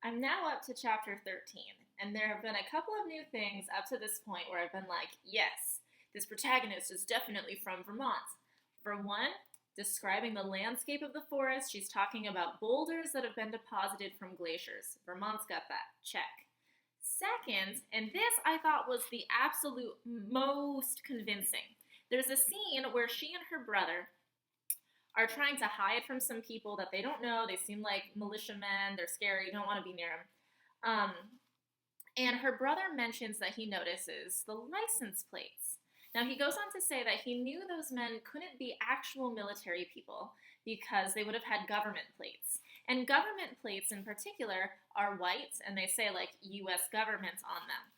I'm now up to chapter 13, and there have been a couple of new things up to this point where I've been like, yes, this protagonist is definitely from Vermont. For one, describing the landscape of the forest, she's talking about boulders that have been deposited from glaciers. Vermont's got that. Check. Second, and this I thought was the absolute most convincing, there's a scene where she and her brother are trying to hide from some people that they don't know. They seem like militiamen. They're scary. You don't want to be near them. Um, and her brother mentions that he notices the license plates. Now, he goes on to say that he knew those men couldn't be actual military people because they would have had government plates. And government plates in particular are white, and they say, like, U.S. government on them.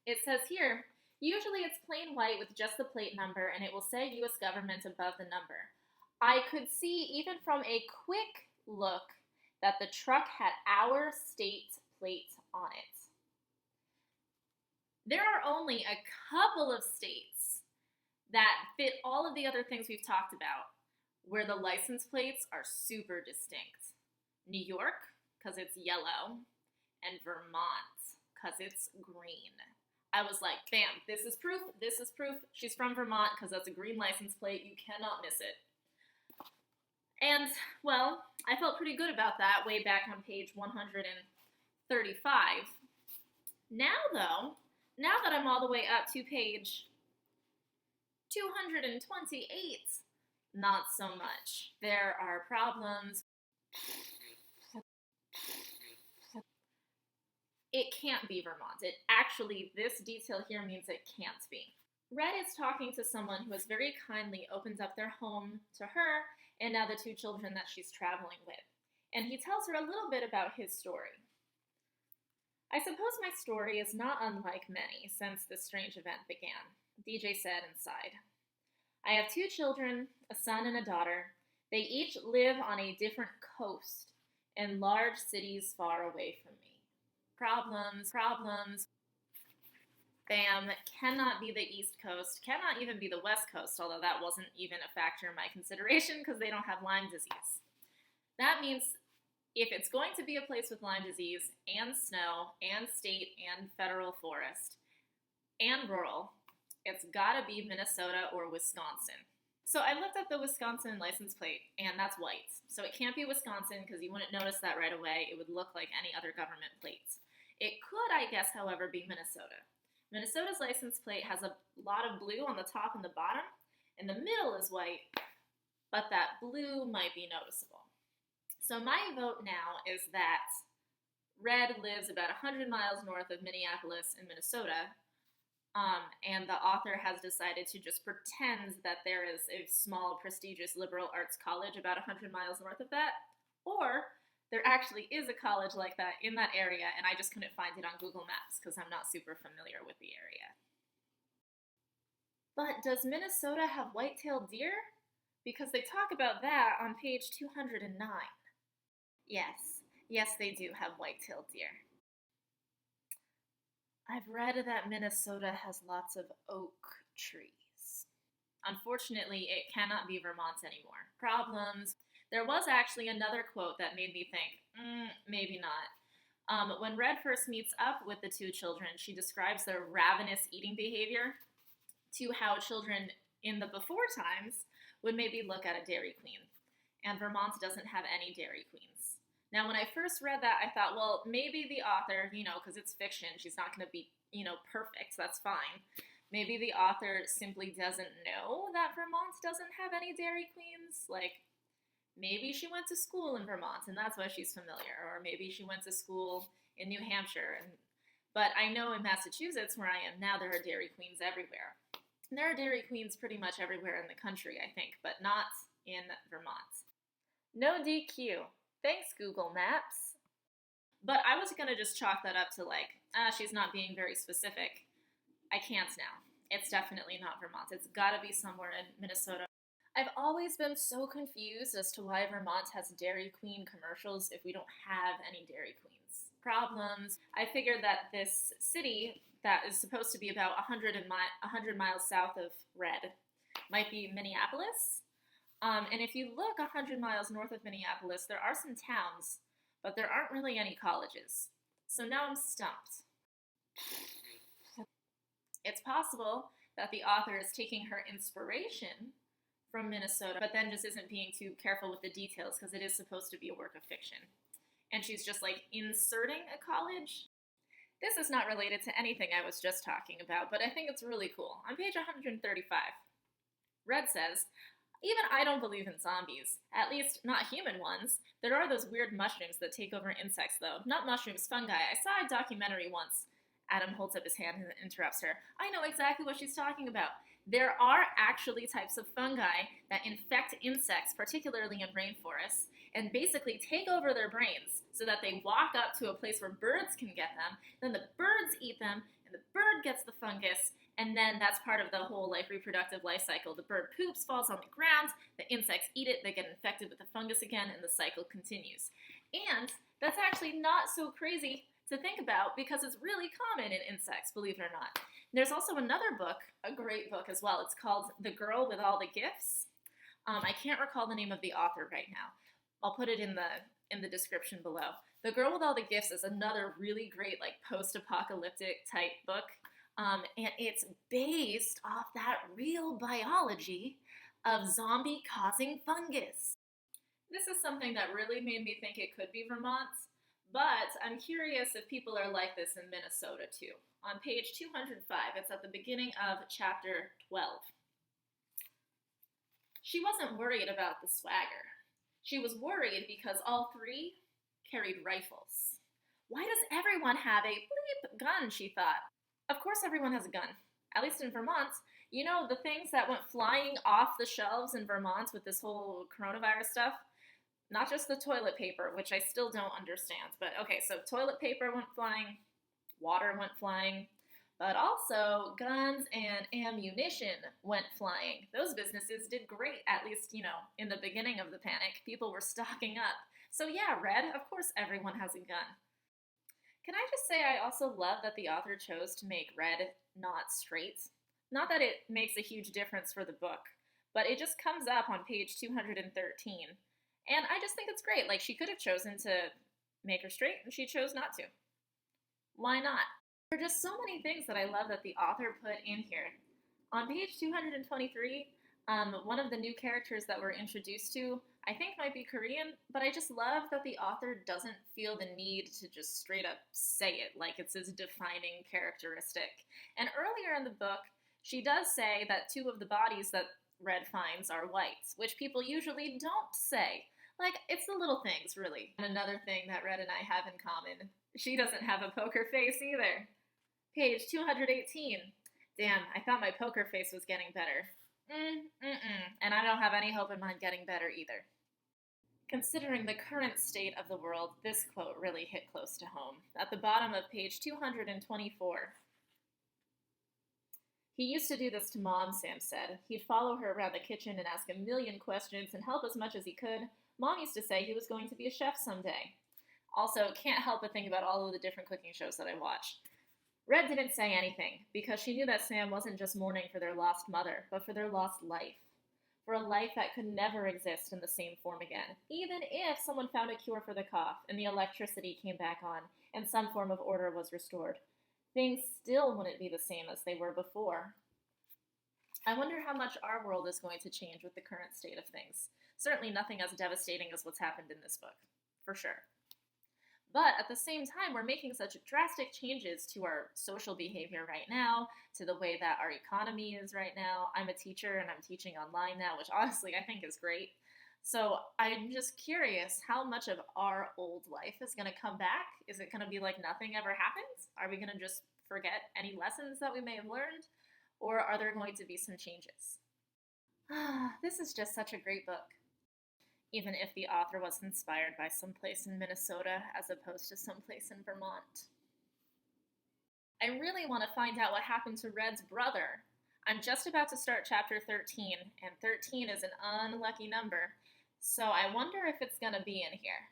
It says here, usually it's plain white with just the plate number, and it will say U.S. government above the number. I could see, even from a quick look, that the truck had our state plate on it. There are only a couple of states that fit all of the other things we've talked about where the license plates are super distinct. New York, because it's yellow, and Vermont, because it's green. I was like, bam, this is proof, she's from Vermont, because that's a green license plate, you cannot miss it. And, well, I felt pretty good about that way back on page 135. Now, though, now that I'm all the way up to page 228, not so much. There are problems. It can't be Vermont. This detail here means it can't be. Red is talking to someone who has very kindly opened up their home to her and now the two children that she's traveling with. And he tells her a little bit about his story. I suppose my story is not unlike many since this strange event began, DJ said and sighed. I have two children, a son and a daughter. They each live on a different coast in large cities far away from me. Problems. Bam, cannot be the East Coast, cannot even be the West Coast, although that wasn't even a factor in my consideration because they don't have Lyme disease. That means if it's going to be a place with Lyme disease and snow and state and federal forest and rural, it's gotta be Minnesota or Wisconsin. So I looked up the Wisconsin license plate, and that's white. So it can't be Wisconsin because you wouldn't notice that right away. It would look like any other government plates. It could, I guess, however, be Minnesota. Minnesota's license plate has a lot of blue on the top and the bottom, and the middle is white, but that blue might be noticeable. So my vote now is that Red lives about 100 miles north of Minneapolis in Minnesota, and the author has decided to just pretend that there is a small, prestigious liberal arts college about 100 miles north of that, or there actually is a college like that in that area, and I just couldn't find it on Google Maps because I'm not super familiar with the area. But does Minnesota have white-tailed deer? Because they talk about that on page 209. Yes, they do have white-tailed deer. I've read that Minnesota has lots of oak trees. Unfortunately, it cannot be Vermont anymore. Problems. There was actually another quote that made me think, maybe not. When Red first meets up with the two children, she describes their ravenous eating behavior to how children in the before times would maybe look at a Dairy Queen. And Vermont doesn't have any Dairy Queens. Now, when I first read that, I thought, well, maybe the author, because it's fiction, she's not going to be, perfect, that's fine. Maybe the author simply doesn't know that Vermont doesn't have any Dairy Queens. Like, maybe she went to school in Vermont and that's why she's familiar, or maybe she went to school in New Hampshire. But I know in Massachusetts, where I am now, there are Dairy Queens everywhere. And there are Dairy Queens pretty much everywhere in the country, I think, but not in Vermont. No DQ. Thanks, Google Maps. But I was going to just chalk that up to she's not being very specific. I can't now. It's definitely not Vermont. It's got to be somewhere in Minnesota. I've always been so confused as to why Vermont has Dairy Queen commercials if we don't have any Dairy Queens. Problems. I figured that this city that is supposed to be about 100 miles south of Red might be Minneapolis. And if you look 100 miles north of Minneapolis, there are some towns, but there aren't really any colleges. So now I'm stumped. It's possible that the author is taking her inspiration from Minnesota, but then just isn't being too careful with the details because it is supposed to be a work of fiction. And she's just like inserting a college. This is not related to anything I was just talking about, but I think it's really cool. On page 135, Red says, "Even I don't believe in zombies, at least not human ones. There are those weird mushrooms that take over insects, though. Not mushrooms, fungi. I saw a documentary once." Adam holds up his hand and interrupts her. "I know exactly what she's talking about. There are actually types of fungi that infect insects, particularly in rainforests, and basically take over their brains so that they walk up to a place where birds can get them, then the birds eat them, and the bird gets the fungus, and then that's part of the whole reproductive life cycle. The bird poops, falls on the ground, the insects eat it, they get infected with the fungus again, and the cycle continues. And that's actually not so crazy to think about because it's really common in insects, believe it or not. There's also another book, a great book as well. It's called The Girl with All the Gifts. I can't recall the name of the author right now. I'll put it in the description below. The Girl with All the Gifts is another really great post-apocalyptic type book. And it's based off that real biology of zombie-causing fungus. This is something that really made me think it could be Vermont, but I'm curious if people are like this in Minnesota too. On page 205, it's at the beginning of chapter 12. She wasn't worried about the swagger. She was worried because all three carried rifles. Why does everyone have a bleep gun, she thought. Of course everyone has a gun, at least in Vermont. You know, the things that went flying off the shelves in Vermont with this whole coronavirus stuff? Not just the toilet paper, which I still don't understand. But okay, so toilet paper went flying, water went flying, but also guns and ammunition went flying. Those businesses did great, at least, in the beginning of the panic. People were stocking up. So yeah, Red, of course everyone has a gun. Can I just say I also love that the author chose to make Red not straight? Not that it makes a huge difference for the book, but it just comes up on page 213. And I just think it's great. She could have chosen to make her straight, and she chose not to. Why not? There are just so many things that I love that the author put in here. On page 223, one of the new characters that we're introduced to, I think might be Korean, but I just love that the author doesn't feel the need to just straight up say it like it's his defining characteristic. And earlier in the book, she does say that two of the bodies that Red finds are whites, which people usually don't say. It's the little things, really. And another thing that Red and I have in common, she doesn't have a poker face either. Page 218. Damn, I thought my poker face was getting better. And I don't have any hope in mine getting better either. Considering the current state of the world, this quote really hit close to home. At the bottom of page 224. "He used to do this to Mom," Sam said. "He'd follow her around the kitchen and ask a million questions and help as much as he could. Mom used to say he was going to be a chef someday." Also, can't help but think about all of the different cooking shows that I watch. Red didn't say anything, because she knew that Sam wasn't just mourning for their lost mother, but for their lost life. For a life that could never exist in the same form again, even if someone found a cure for the cough, and the electricity came back on, and some form of order was restored. Things still wouldn't be the same as they were before. I wonder how much our world is going to change with the current state of things. Certainly nothing as devastating as what's happened in this book, for sure. But at the same time, we're making such drastic changes to our social behavior right now, to the way that our economy is right now. I'm a teacher and I'm teaching online now, which honestly I think is great. So I'm just curious how much of our old life is going to come back. Is it going to be like nothing ever happens? Are we going to just forget any lessons that we may have learned? Or are there going to be some changes? This is just such a great book. Even if the author was inspired by someplace in Minnesota as opposed to someplace in Vermont. I really want to find out what happened to Red's brother. I'm just about to start chapter 13, and 13 is an unlucky number, so I wonder if it's going to be in here.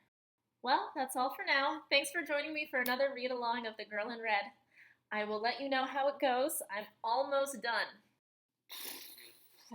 Well, that's all for now. Thanks for joining me for another read-along of The Girl in Red. I will let you know how it goes. I'm almost done.